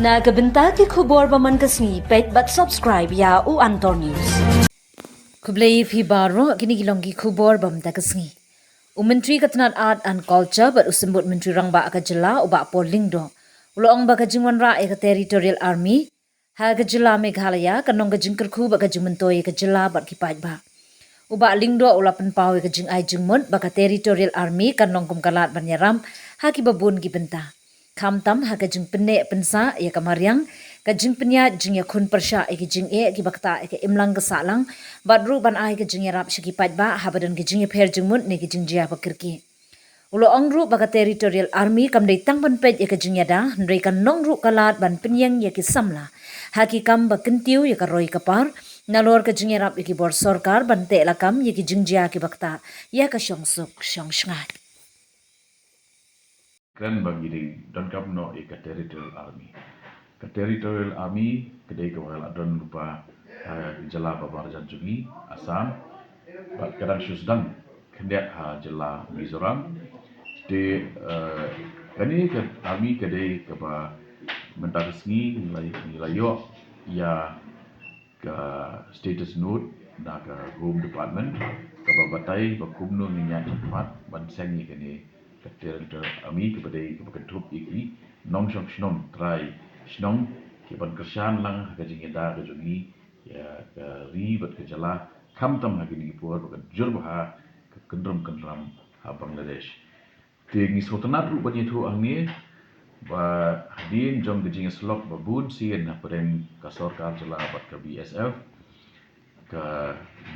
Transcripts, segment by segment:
Na gabinta ki khubor baman kasni pet but subscribe ya u Antor News. Kublai phi baro kini gilongi khubor bam ta kasni. Menteri Ketenat Art and Culture but usimbut Menteri Rangba ka jylla uba po Lyngdoh. Uloong ba ka jingwanra ka Territorial Army ha ka jylla Meghalaya kanong ka jingkyrkhu ba ka jingmyntoi ka jylla bat kipat ba. Uba Lyngdoh ulapan pawe ka jing ai jingmut ba ka Territorial Army kanong kumkalat banyaram ha ki babun gibenta. Kamtam ha ka jing penne pensa ya kamariang ka jing penya jing ya khun persha ki jing ki bakta ki imlang ka salang badru ban ai ka jing ya rap shikipat ba ha badan ki jing ya pher jingmut ne ki jing jia pakirki. Ulo ongru ba ka Territorial Army kam dei tang ban pet ya ka jing ya da ndrei kan nongru kalat ban penyang ya ki samla ha ki kam ba kentiu ya ka roi kapar nalor ka jing ya rap ki bor sarkar ban te lakam ya ki jing jia ki bakta ya ka shongsuk shongsngat. Keren bagi di don kap no ika Territorial Army. Ka Territorial Army kedai kawala don lupa jala babar janjungi Assam. Bat kadang susdang kendak jala Mizoram. De kani ke Army kedai kaba mentakisngi nilai yo ya ke status note na ke Home Department kaba batai bakumno minyak cepat ban sengi kani Territorial Army kepada kebetup iki nong shong shnong try shnong kiban kersan lang hagajing da gajungi ya ri bat kejala kamtam hagini por bagan jurbaha ke kendram Bangladesh ting sotanat ru banyi tu angni ba hadin jong gajing slok babun sien na peren ka sarkar jala bat ka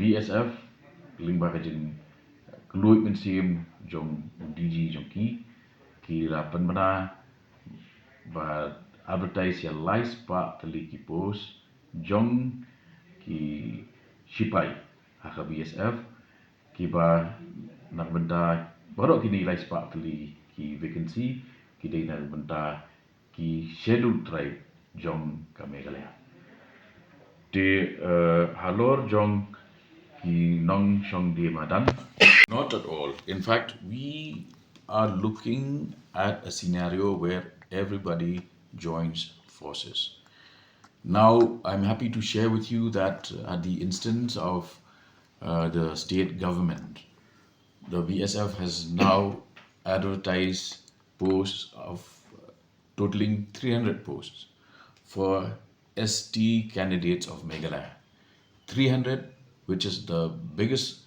BSF lingba gajing keluit mensim jong DG jong ki rapan mana ba advertise ya lies pa tali ki post jong ki sipai ha BSF ki ba nak benda baru kini lies pa tali ki vacancy ki dei nak benda ki schedule tribe jong ka Meghalaya de halor jong ki nong shong di madan. Not at all. In fact, we are looking at a scenario where everybody joins forces. Now, I'm happy to share with you that at the instance of the state government, the BSF has now advertised posts of totaling 300 posts for ST candidates of Meghalaya. 300, which is the biggest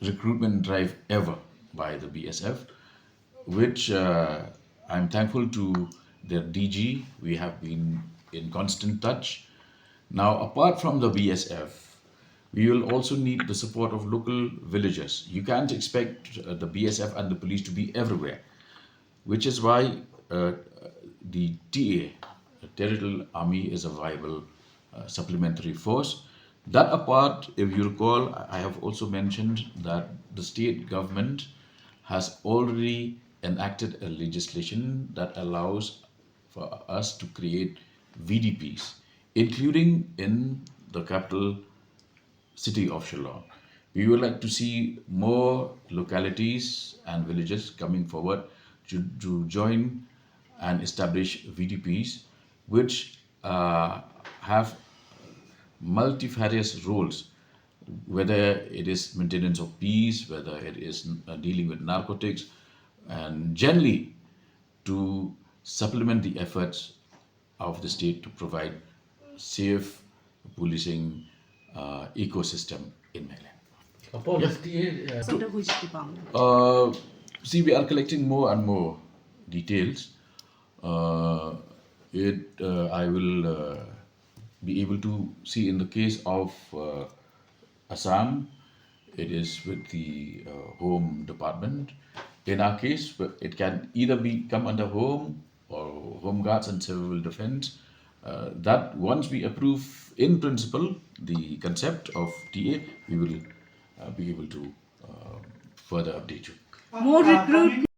recruitment drive ever by the BSF, which I'm thankful to their DG. We have been in constant touch. Now, apart from the BSF, we will also need the support of local villagers. You can't expect the BSF and the police to be everywhere, which is why the TA, the Territorial Army, is a viable supplementary force. That apart, if you recall, I have also mentioned that the state government has already enacted a legislation that allows for us to create VDPs, including in the capital city of Shillong. We would like to see more localities and villages coming forward to join and establish VDPs, which have multifarious roles, whether it is maintenance of peace, whether it is dealing with narcotics, and generally to supplement the efforts of the state to provide safe policing ecosystem in Meghalaya. See, we are collecting more and more details. I will be able to see in the case of Assam, it is with the Home Department. In our case, it can either come under Home or Home Guards and Civil Defense. That once we approve in principle the concept of TA, we will be able to further update you. More recruit.